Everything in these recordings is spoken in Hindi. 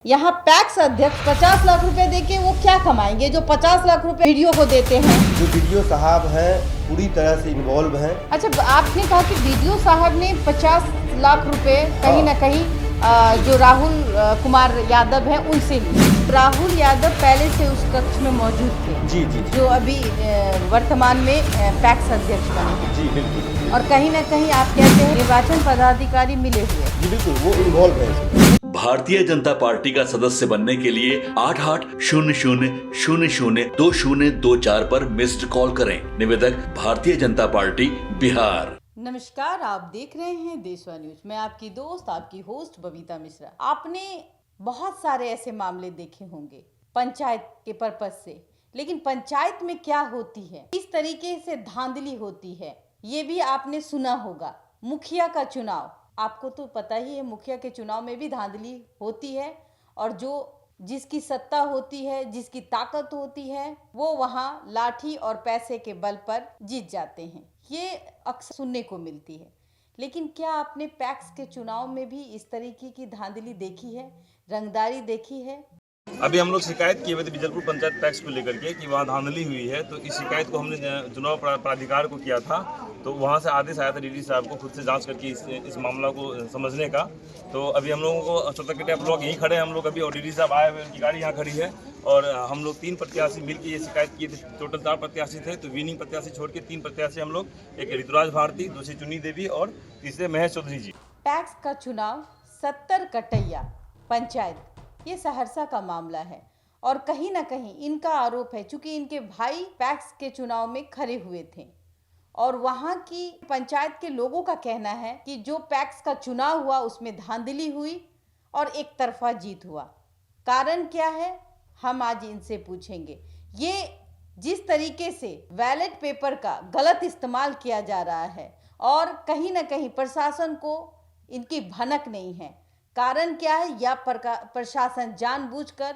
यहाँ पैक्स अध्यक्ष 50 लाख रुपए देके वो क्या कमाएंगे जो 50 लाख रुपए वीडियो को देते हैं। जो वीडियो साहब हैं पूरी तरह से इन्वॉल्व हैं। अच्छा, आपने कहा कि वीडियो साहब ने 50 लाख रुपए कहीं ना कहीं जो राहुल कुमार यादव हैं उनसे लिए। राहुल यादव पहले से उस कक्ष में मौजूद थे जी जी जो अभी वर्तमान में पैक्स अध्यक्ष बने हैं। जी बिल्कुल। और कहीं ना कहीं आप कहते हैं निर्वाचन पदाधिकारी मिले हुए। जी बिल्कुल, वो इन्वॉल्व है। भारतीय जनता पार्टी का सदस्य बनने के लिए 8800002024 पर मिस्ड कॉल करें। निवेदक भारतीय जनता पार्टी बिहार। नमस्कार, आप देख रहे हैं देशवा न्यूज। मैं आपकी दोस्त, आपकी होस्ट बबीता मिश्रा। आपने बहुत सारे ऐसे मामले देखे होंगे पंचायत के पर्पज से, लेकिन पंचायत में क्या होती है, किस तरीके से धांधली होती है, ये भी आपने सुना होगा। मुखिया का चुनाव, आपको तो पता ही है, मुखिया के चुनाव में भी धांधली होती है और जिसकी सत्ता होती है, जिसकी ताकत होती है, वो वहाँ लाठी और पैसे के बल पर जीत जाते हैं। ये अक्सर सुनने को मिलती है। लेकिन क्या आपने पैक्स के चुनाव में भी इस तरीके की धांधली देखी है, रंगदारी देखी है? अभी हम लोग शिकायत किए हुए थे बीजलपुर पंचायत पैक्स को लेकर के कि वहाँ धांधली हुई है, तो इस शिकायत को हमने चुनाव प्राधिकार को किया था। तो वहाँ से आदेश आया था डीडी साहब को खुद से जांच करके इस मामला को समझने का। तो अभी हम लोगों को 17 आप लोग यहीं खड़े हैं हम लोग अभी, और डीडी साहब आए हुए, उनकी गाड़ी यहाँ खड़ी है। और हम लोग 3 प्रत्याशी मिलकर ये शिकायत किए थे। टोटल 4 प्रत्याशी थे, तो विनिंग प्रत्याशी छोड़ के 3 प्रत्याशी हम लोग, एक ऋतुराज भारती, दूसरी चुनी देवी और तीसरे महेश चौधरी जी। पैक्स का चुनाव 70 कटैया पंचायत, ये सहरसा का मामला है और कहीं ना कहीं इनका आरोप है, चूंकि इनके भाई पैक्स के चुनाव में खड़े हुए थे और वहां की पंचायत के लोगों का कहना है कि जो पैक्स का चुनाव हुआ उसमें धांधली हुई और एक तरफा जीत हुआ। कारण क्या है, हम आज इनसे पूछेंगे। ये जिस तरीके से बैलेट पेपर का गलत इस्तेमाल किया जा रहा है और कहीं ना कहीं प्रशासन को इनकी भनक नहीं है, कारण क्या है, या प्रशासन जानबूझकर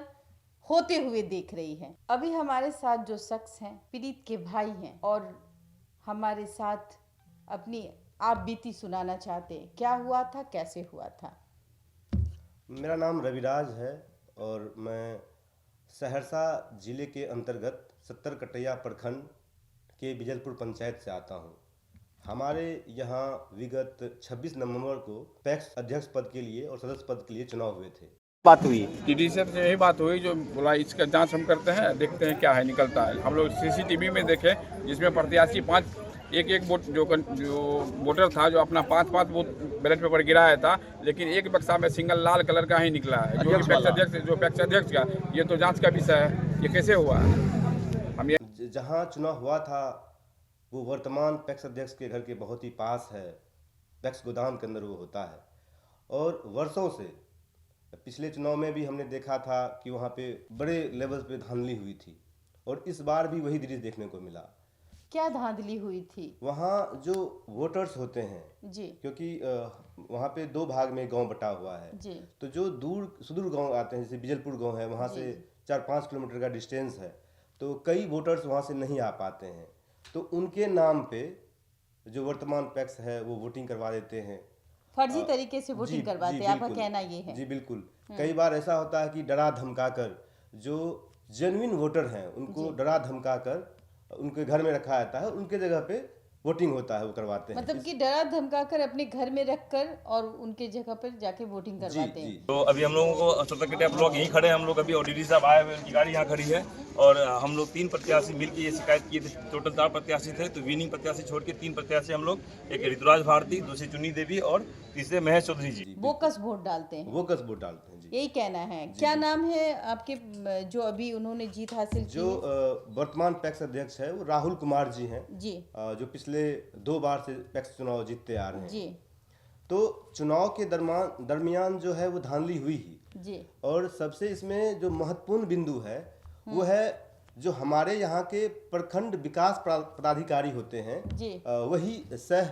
होते हुए देख रही है। अभी हमारे साथ जो शख्स हैं पीड़ित के भाई हैं और हमारे साथ अपनी आप बीती सुनाना चाहते हैं। क्या हुआ था, कैसे हुआ था? मेरा नाम रविराज है और मैं सहरसा जिले के अंतर्गत 70 कटैया प्रखंड के बीजलपुर पंचायत से आता हूँ। हमारे यहाँ विगत 26 नवंबर को पैक्स अध्यक्ष पद के लिए और सदस्य पद के लिए चुनाव हुए थे। बात हुई डीडी साहब से यही बात हुई, जो बोला इसका जांच हम करते हैं, देखते हैं क्या है निकलता है। हम लोग सीसीटीवी में देखे जिसमें प्रत्याशी 5 एक वोट जो वोटर था जो अपना 5 वोट बैलेट पेपर गिराया था, लेकिन एक बक्सा में सिंगल लाल कलर का ही निकला है जो पैक्स अध्यक्ष का। ये तो जांच का विषय है, ये कैसे हुआ है। हम ये जहाँ चुनाव हुआ था वो वर्तमान पैक्स अध्यक्ष के घर के बहुत ही पास है, पैक्स गोदाम के अंदर वो होता है। और वर्षों से पिछले चुनाव में भी हमने देखा था कि वहाँ पे बड़े लेवल पे धांधली हुई थी और इस बार भी वही दृश्य देखने को मिला। क्या धांधली हुई थी? वहाँ जो वोटर्स होते हैं जी, क्योंकि वहाँ पे 2 भाग में गांव बटा हुआ है जी, तो जो सुदूर गांव आते हैं, जैसे बीजलपुर गांव है, वहाँ से 4-5 किलोमीटर का डिस्टेंस है, तो कई वोटर्स वहाँ से नहीं आ पाते हैं। तो उनके नाम पे जो वर्तमान पैक्स है वो वोटिंग करवा देते हैं, फर्जी तरीके से वोटिंग करवाते हैं, आपका कहना ये है? जी बिल्कुल। कई बार ऐसा होता है कि डरा धमका कर जो जेन्युइन वोटर हैं उनको डरा धमका कर उनके घर में रखा जाता है, उनके जगह पे वोटिंग होता है, वो करवाते हैं। मतलब कि डरा धमका कर अपने घर में रखकर और उनके जगह पर जाके वोटिंग करवाते हैं। तो अभी हम लोगों को 17 आप लोग यहीं खड़े हैं हम लोग अभी, और डीडी साहब आए हुए, उनकी गाड़ी यहाँ खड़ी है। और हम लोग 3 प्रत्याशी मिलकर ये शिकायत किए थे। टोटल 4 प्रत्याशी थे, तो विनिंग प्रत्याशी छोड़ के 3 प्रत्याशी हम लोग, एक ऋतुराज भारती, दूसरी चुनी देवी और तीसरे महेश चौधरी जी। बोकस वोट डालते हैं, बोकस वोट डालते हैं जी। यही कहना है। क्या नाम है आपके जो अभी उन्होंने जीत हासिल की? जो वर्तमान पैक्स अध्यक्ष है वो राहुल कुमार जी हैं जी, जो पिछले 2 बार से पैक्स चुनाव जीतते आ रहे हैं जी, तो चुनाव के दरमियान जो है वो धांधली हुई ही जी। और सबसे इसमें जो महत्वपूर्ण बिंदु है वो है जो हमारे यहाँ के प्रखंड विकास पदाधिकारी होते हैं जी, वही सह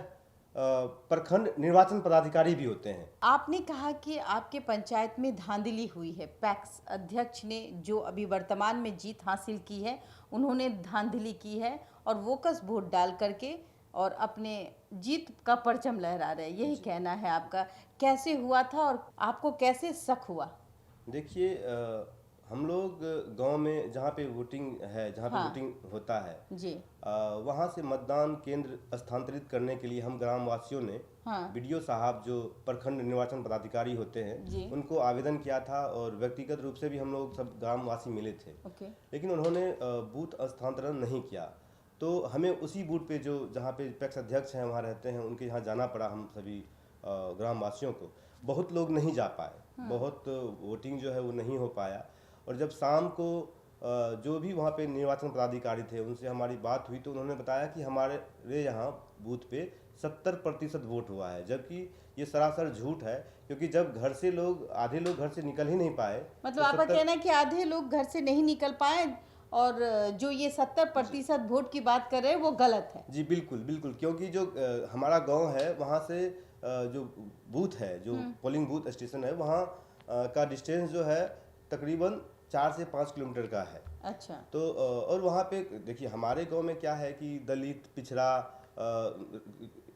प्रखंड निर्वाचन पदाधिकारी भी होते हैं। आपने कहा कि आपके पंचायत में धांधली हुई है। पैक्स अध्यक्ष ने जो अभी वर्तमान में जीत हासिल की है उन्होंने धांधली की है और वोकस वोट डाल करके और अपने जीत का परचम लहरा रहे हैं, यही कहना है आपका। कैसे हुआ था और आपको कैसे शक हुआ? देखिए हम लोग गांव में जहाँ पे वोटिंग है, जहाँ पे हाँ। वोटिंग होता है, जी। वहाँ से मतदान केंद्र स्थानांतरित करने के लिए हम ग्रामवासियों ने हाँ। बीडीओ साहब जो प्रखंड निर्वाचन पदाधिकारी होते हैं जी। उनको आवेदन किया था और व्यक्तिगत रूप से भी हम लोग सब ग्रामवासी मिले थे, ओके। लेकिन उन्होंने बूथ स्थानांतरण नहीं किया। तो हमें उसी बूथ पे जो जहाँ पे पैक्स अध्यक्ष हैं वहाँ रहते हैं, उनके यहाँ जाना पड़ा हम सभी ग्रामवासियों को। बहुत लोग नहीं जा पाए, बहुत वोटिंग जो है वो नहीं हो पाया। और जब शाम को जो भी वहाँ पे निर्वाचन पदाधिकारी थे उनसे हमारी बात हुई तो उन्होंने बताया कि हमारे यहाँ बूथ पे 70% वोट हुआ है, जबकि ये सरासर झूठ है, क्योंकि जब घर से लोग आधे लोग घर से निकल ही नहीं पाए। मतलब तो आपका 70 कहना है कि आधे लोग घर से नहीं निकल पाए और जो ये 70% वोट की बात कर रहे हैं वो गलत है। जी बिल्कुल बिल्कुल, क्योंकि जो हमारा गांव है वहाँ से जो बूथ है, जो पोलिंग बूथ स्टेशन है, वहाँ का डिस्टेंस जो है तकरीबन 4 से 5 किलोमीटर का है। अच्छा। तो और वहाँ पे देखिए हमारे गांव में क्या है कि दलित पिछड़ा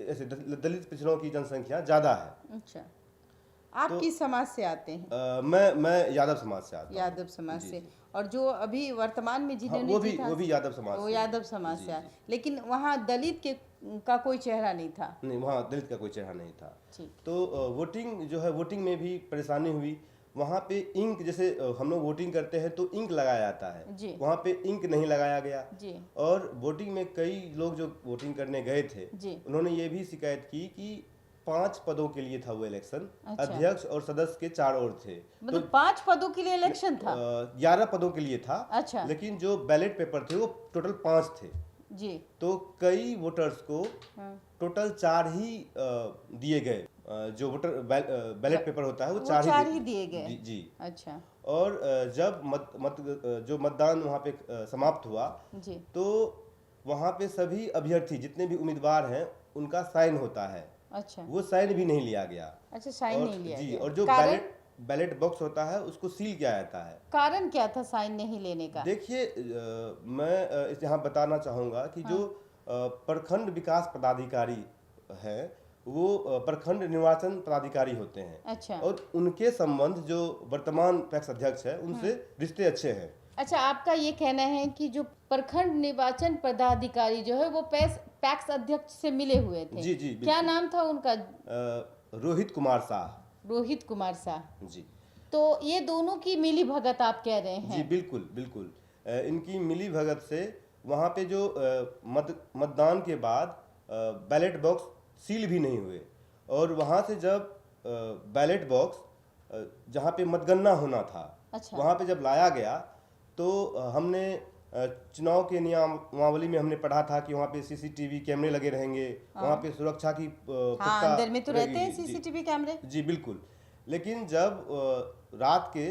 ऐसे दलित पिछड़ों की जनसंख्या ज़्यादा है। अच्छा, आप किस समाज से आते हैं? मैं यादव समाज से आता हूँ। यादव समाज जी, से। जी। और जो अभी वर्तमान में हाँ, जिन्होंने वो भी जीता, वो भी यादव समाज वो से। यादव समाज जी, से जी। लेकिन वहाँ दलित का कोई चेहरा नहीं था। नहीं, वहाँ दलित का कोई चेहरा नहीं था। ठीक। तो वोटिंग जो है, वोटिंग में भी परेशानी हुई। वहाँ पे इंक, जैसे हम लोग वोटिंग करते हैं तो इंक लगाया जाता है, जी। वहाँ पे इंक नहीं लगाया गया। जी। और वोटिंग में कई लोग जो वोटिंग करने गए थे जी। उन्होंने ये भी शिकायत की कि 5 पदों के लिए था वो इलेक्शन। अच्छा। अध्यक्ष और सदस्य के 4 और थे, मतलब 5 पदों के लिए इलेक्शन था। 11 पदों के लिए था। अच्छा। लेकिन जो बैलेट पेपर थे वो टोटल 5 थे। जी। तो कई वोटर्स को हाँ। टोटल 4 ही दिए गए। जो वोटर बैलेट पेपर होता है वो 4 ही दिए गए। जी। अच्छा। और जब जो मतदान वहाँ पे समाप्त हुआ जी। तो वहाँ पे सभी अभ्यर्थी जितने भी उम्मीदवार हैं उनका साइन होता है, अच्छा। वो साइन भी नहीं लिया गया। अच्छा, साइन और नहीं लिया जी, गया। और जो कारण? बैलेट बॉक्स होता है उसको सील किया जाता है। कारण क्या था साइन नहीं लेने का? देखिए मैं यहाँ बताना चाहूँगा कि जो प्रखंड विकास पदाधिकारी हैं वो प्रखंड निर्वाचन पदाधिकारी होते हैं। अच्छा। और उनके संबंध जो वर्तमान पैक्स अध्यक्ष है उनसे रिश्ते अच्छे हैं। अच्छा, आपका ये कहना है कि जो प्रखंड निर्वाचन पदाधिकारी जो है वो पैक्स अध्यक्ष से मिले हुए थे। जी, जी, क्या बिल्कुल। नाम था उनका? रोहित कुमार शाह। रोहित कुमार शाह। जी तो ये दोनों की मिली भगत आप कह रहे जी, हैं? बिल्कुल बिल्कुल। इनकी मिली भगत से वहाँ पे जो मतदान के बाद बैलेट बॉक्स सील भी नहीं हुए, और वहाँ से जब बैलेट बॉक्स जहाँ पे मतगणना होना था, अच्छा। वहाँ पे जब लाया गया तो हमने चुनाव के नियमावली में हमने पढ़ा था कि वहाँ पे सीसीटीवी कैमरे लगे रहेंगे, वहाँ पे सुरक्षा की हाँ, पुख्ता अंदर में तो रहते हैं रहेगी। जी, सीसीटीवी कैमरे। जी बिल्कुल। लेकिन जब रात के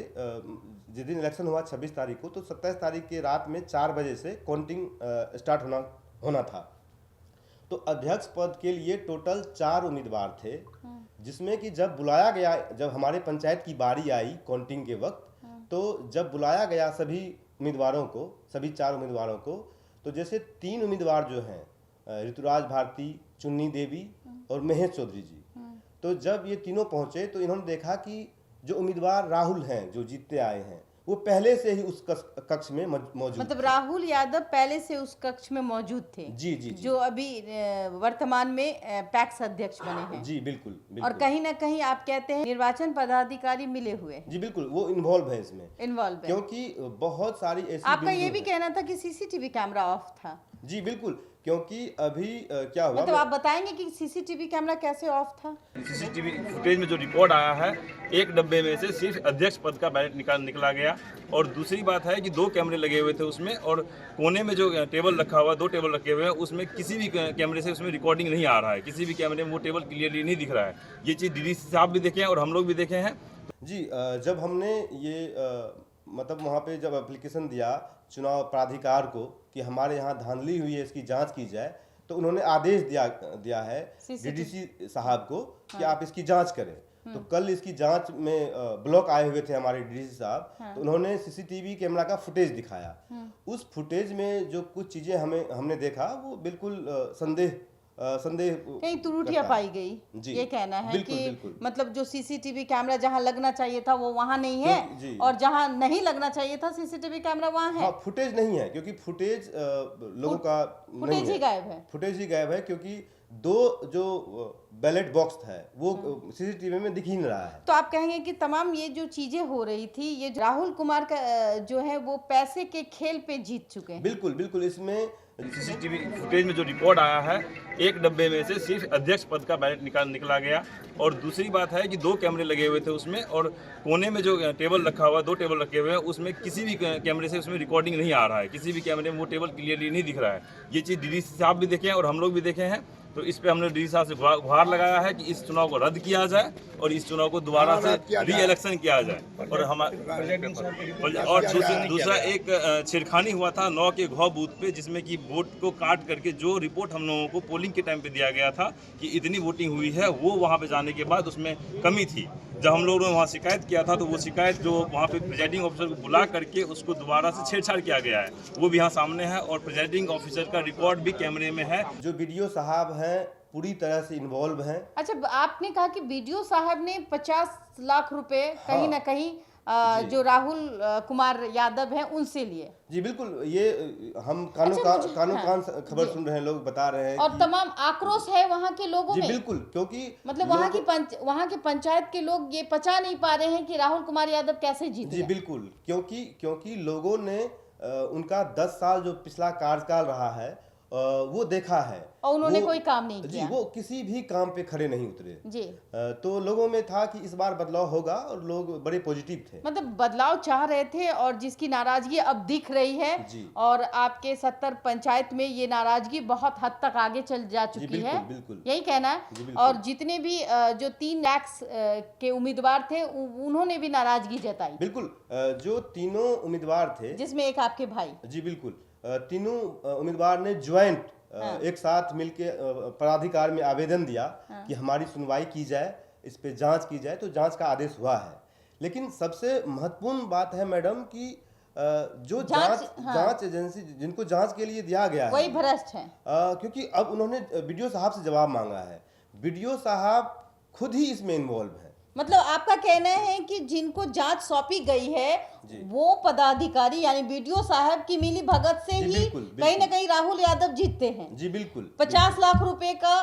जिस दिन इलेक्शन हुआ 26 तारीख को, तो 27 तारीख के रात में 4 बजे से काउंटिंग स्टार्ट होना था। तो अध्यक्ष पद के लिए टोटल 4 उम्मीदवार थे, जिसमें कि जब बुलाया गया, जब हमारे पंचायत की बारी आई काउंटिंग के वक्त, तो जब बुलाया गया सभी उम्मीदवारों को, सभी 4 उम्मीदवारों को, तो जैसे 3 उम्मीदवार जो हैं ऋतुराज भारती, चुन्नी देवी और महेश चौधरी जी, तो जब ये तीनों पहुंचे तो इन्होंने देखा कि जो उम्मीदवार राहुल हैं जो जीतते आए हैं वो पहले से ही उस कक्ष में मौजूद मतलब थे। राहुल यादव पहले से उस कक्ष में मौजूद थे। जी जी जी। जो अभी वर्तमान में पैक्स अध्यक्ष बने हैं। जी बिल्कुल और बिल्कुल। कहीं ना कहीं आप कहते हैं निर्वाचन पदाधिकारी मिले हुए जी बिल्कुल, वो इन्वॉल्व है इसमें, इन्वॉल्व है। क्योंकि बहुत सारी ऐसी आपका ये बिंदु भी हैं। कहना था कि सीसीटीवी कैमरा ऑफ था। जी बिल्कुल, क्योंकि अभी क्या हुआ, मतलब आप बताएंगे कि सीसीटीवी कैमरा कैसे ऑफ था? सीसीटीवी फुटेज में जो रिकॉर्ड आया है, एक डब्बे में से सिर्फ अध्यक्ष पद का बैलेट निकला गया। और दूसरी बात है कि 2 कैमरे लगे हुए थे उसमें, और कोने में जो टेबल रखा हुआ, 2 टेबल रखे हुए हैं, उसमें किसी भी कैमरे से उसमें रिकॉर्डिंग नहीं आ रहा है। किसी भी कैमरे में वो टेबल क्लियरली नहीं दिख रहा है। ये चीज़ डीडीसी साहब भी देखे हैं और हम लोग भी देखे हैं। जी जब हमने ये मतलब वहाँ पे जब एप्लीकेशन दिया चुनाव प्राधिकार को कि हमारे यहाँ धांधली हुई है, इसकी जांच की जाए, तो उन्होंने आदेश दिया है डीडीसी साहब को कि आप इसकी जांच करें। तो कल इसकी जांच में ब्लॉक आए हुए थे हमारे डीडीसी साहब, तो उन्होंने सीसीटीवी कैमरा का फुटेज दिखाया। उस फुटेज में जो कुछ चीज़ें हमने देखा वो बिल्कुल संदेह संदेह कहीं त्रुटियां करता पाई है। गई, जी, ये कहना है बिल्कुल, कि बिल्कुल। मतलब जो सीसीटीवी कैमरा जहां लगना चाहिए था वो वहां नहीं है, जी। और जहां नहीं लगना चाहिए था सीसीटीवी कैमरा वहां है। हाँ, फुटेज नहीं है क्योंकि फुटेज लोगों का नहीं फुटेज ही है। गायब है। फुटेज ही गायब है क्योंकि दो जो बैलेट बॉक्स है वो सीसीटीवी में दिख ही नहीं रहा है। तो आप कहेंगे कि तमाम ये जो चीजें हो रही थी, ये राहुल कुमार का जो है वो पैसे के खेल पे जीत चुके हैं। बिल्कुल बिल्कुल, इसमें सीसीटीवी फुटेज में जो रिपोर्ट आया है, एक डब्बे में से सिर्फ अध्यक्ष पद का बैलेट निकला गया। और दूसरी बात है कि 2 कैमरे लगे हुए थे उसमें, और कोने में जो टेबल रखा हुआ, 2 टेबल रखे हुए हैं, उसमें किसी भी कैमरे से उसमें रिकॉर्डिंग नहीं आ रहा है। किसी भी कैमरे में वो टेबल क्लियरली नहीं दिख रहा है। ये चीज़ डीडीसी साहब भी देखे हैं और हम लोग भी देखे हैं। तो इस पे हमने डीडीसी साहब से गुहार लगाया है कि इस चुनाव को रद्द किया जाए और इस चुनाव को दोबारा से री इलेक्शन किया जाए। और और दूसरा एक छेड़खानी हुआ था 9 के घ बूथ पे, जिसमें कि वोट को काट करके जो रिपोर्ट हम लोगों को पोलिंग के टाइम पे दिया गया था कि इतनी वोटिंग हुई है, वो वहाँ पे जाने के बाद उसमें कमी थी। जब हम लोगों ने वहाँ शिकायत किया था तो वो शिकायत जो वहाँ पे प्रिजाइडिंग ऑफिसर को बुला करके उसको दोबारा से छेड़छाड़ किया गया है, वो भी यहाँ सामने है। और प्रिजाइडिंग ऑफिसर का रिकॉर्ड भी कैमरे में है। जो वीडियो साहब हैं पूरी तरह से इन्वॉल्व हैं। अच्छा, आपने कहा कि बीडीओ साहब ने 50 लाख रुपए कहीं हाँ। ना कहीं जी। जो राहुल कुमार यादव हैं उनसे लिए। जी बिल्कुल, ये हम कानों अच्छा, कान हाँ, खबर जी। सुन रहे हैं, लोग बता रहे हैं और कि तमाम आक्रोश है वहाँ के लोगों जी में। बिल्कुल, क्योंकि मतलब वहाँ के पंचायत के लोग ये पचा नहीं पा रहे हैं कि राहुल कुमार यादव कैसे जीत जी गए। बिल्कुल, क्योंकि लोगों ने उनका 10 साल जो पिछला कार्यकाल रहा है वो देखा है और उन्होंने वो- कोई काम नहीं जी, किया। वो किसी भी काम पे खड़े नहीं उतरे। जी, तो लोगों में था कि इस बार बदलाव होगा और लोग बड़े पॉजिटिव थे। मतलब बदलाव चाह रहे थे और जिसकी नाराजगी अब दिख रही है। जी। और आपके 70 पंचायत में ये नाराजगी बहुत हद तक आगे चल जा चुकी बिल्कुल, है, बिल्कुल। यही कहना है। जी, बिल्कुल। और जितने भी जो 3 टैक्स के उम्मीदवार थे उन्होंने भी नाराजगी जताई, बिल्कुल, जो तीनों उम्मीदवार थे, जिसमें एक आपके भाई। जी बिल्कुल, तीनों उम्मीदवार ने ज्वाइंट एक साथ मिलके प्राधिकार में आवेदन दिया कि हमारी सुनवाई की जाए, इस पे जांच की जाए। तो जांच का आदेश हुआ है। लेकिन सबसे महत्वपूर्ण बात है मैडम कि जो जांच एजेंसी जिनको जांच के लिए दिया गया है वही भ्रष्ट है। क्योंकि अब उन्होंने बीडीओ साहब से जवाब मांगा है। बीडीओ साहब खुद ही इसमें इन्वॉल्व है। मतलब आपका कहना है कि जिनको जांच सौंपी गई है जी। वो पदाधिकारी यानी बीडीओ साहब की मिली भगत से जी, ही बिल्कुल, कहीं ना बिल्कुल। कहीं राहुल यादव जीतते हैं। जी बिल्कुल, 50 लाख रुपए का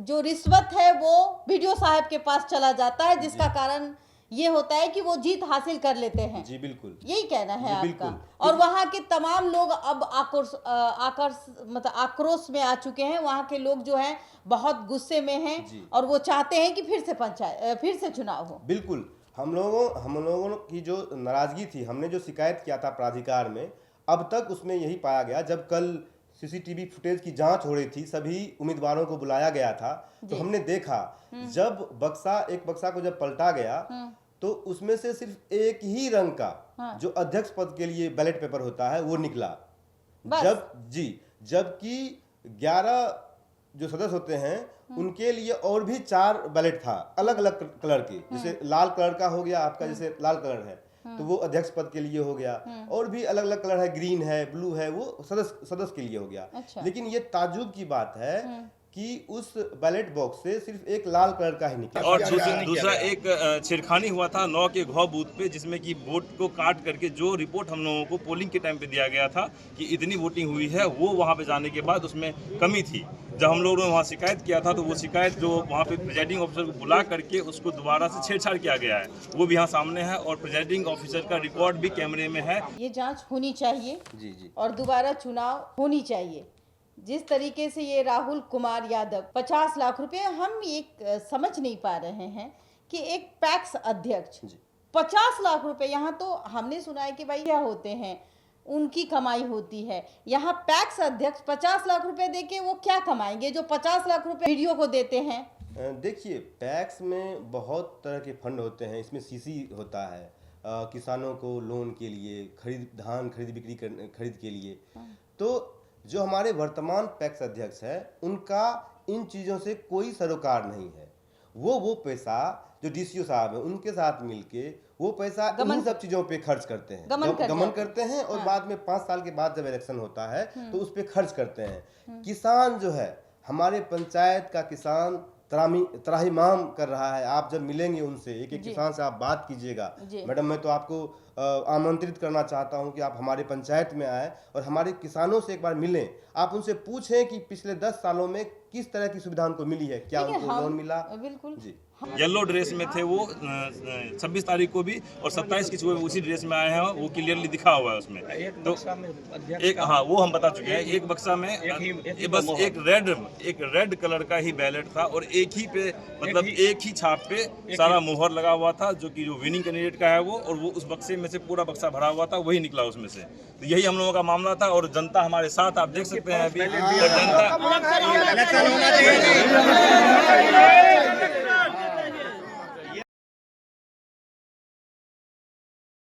जो रिश्वत है वो बीडीओ साहब के पास चला जाता है, जिसका कारण ये होता है कि वो जीत हासिल कर लेते हैं। जी बिल्कुल, यही कहना है जी, आपका। बिल्कुल। और वहाँ के तमाम लोग अब आक्रोश में आ चुके हैं। वहाँ के लोग जो हैं बहुत गुस्से में हैं जी। और वो चाहते हैं कि फिर से चुनाव हो। बिल्कुल। हम लोगों की जो नाराजगी थी, हमने जो शिकायत किया था प्राधिकार में, अब तक उसमें यही पाया गया। जब कल सीसीटीवी फुटेज की जांच हो रही थी, सभी उम्मीदवारों को बुलाया गया था, तो हमने देखा जब एक बक्सा को जब पलटा गया तो उसमें से सिर्फ एक ही रंग का जो अध्यक्ष पद के लिए बैलेट पेपर होता है वो निकला। बस। जबकि 11 जो सदस्य होते हैं उनके लिए और भी 4 बैलेट था अलग अलग कलर के। जैसे लाल कलर का हो गया आपका, जैसे लाल कलर है तो वो अध्यक्ष पद के लिए हो गया। और भी अलग अलग कलर है, ग्रीन है, ब्लू है, वो सदस्य के लिए हो गया। अच्छा। लेकिन ये ताज्जुब की बात है कि उस बैलेट बॉक्स से सिर्फ एक लाल कलर का ही निकला। और दूसरा एक छेड़खानी हुआ था 9 के घ बूथ पे, जिसमें कि वोट को काट करके जो रिपोर्ट हम लोगों को पोलिंग के टाइम पे दिया गया था कि इतनी वोटिंग हुई है, वो वहाँ पे जाने के बाद उसमें कमी थी। जब हम लोगों ने वहाँ शिकायत किया था तो वो शिकायत जो वहाँ पे प्रिजाइडिंग ऑफिसर को बुला करके उसको दोबारा से छेड़छाड़ किया गया है, वो भी यहाँ सामने है। और प्रिजाइडिंग ऑफिसर का रिकॉर्ड भी कैमरे में है। ये जांच होनी चाहिए जी जी, और दोबारा चुनाव होनी चाहिए। जिस तरीके से ये राहुल कुमार यादव 50 लाख रुपए, हम एक समझ नहीं पा रहे हैं कि एक पैक्स अध्यक्ष जी। 50 लाख रुपए, यहाँ तो हमने सुना है कि भाई क्या होते हैं, उनकी कमाई होती है। यहाँ पैक्स अध्यक्ष 50 लाख रुपए देके वो क्या कमाएंगे जो 50 लाख रुपए वीडियो को देते हैं। देखिए, पैक्स में बहुत तरह के फंड होते हैं। इसमें सीसी होता है, किसानों को लोन के लिए, धान खरीद बिक्री खरीद के लिए। तो जो हमारे वर्तमान पैक्स अध्यक्ष है उनका इन चीज़ों से कोई सरोकार नहीं है। वो पैसा जो डीसीओ साहब है उनके साथ मिलके वो पैसा इन सब चीज़ों पे खर्च करते हैं, गमन करते हैं। और बाद में 5 साल के बाद जब इलेक्शन होता है तो उस पर खर्च करते हैं। किसान जो है हमारे पंचायत का किसान त्राहिमाम कर रहा है। आप जब मिलेंगे उनसे, एक एक किसान से आप बात कीजिएगा। मैडम, मैं तो आपको आमंत्रित करना चाहता हूं कि आप हमारे पंचायत में आए और हमारे किसानों से एक बार मिलें। आप उनसे पूछें कि पिछले 10 सालों में किस तरह की सुविधा उनको मिली है, क्या उनको लोन मिला। बिल्कुल जी, येलो ड्रेस में थे वो 26 तारीख को भी, और 27 की सुबह उसी ड्रेस में आए हैं, वो क्लियरली दिखा हुआ है उसमें। तो एक, हाँ, वो हम बता चुके हैं। एक बक्सा में बस एक रेड कलर का ही बैलेट था, और एक ही पे, मतलब एक ही छाप पे सारा मोहर लगा हुआ था, जो कि जो विनिंग कैंडिडेट का है वो, और वो उस बक्से में से पूरा बक्सा भरा हुआ था, वही निकला उसमें से। तो यही हम लोगों का मामला था, और जनता हमारे साथ, आप देख सकते हैं अभी, और जनता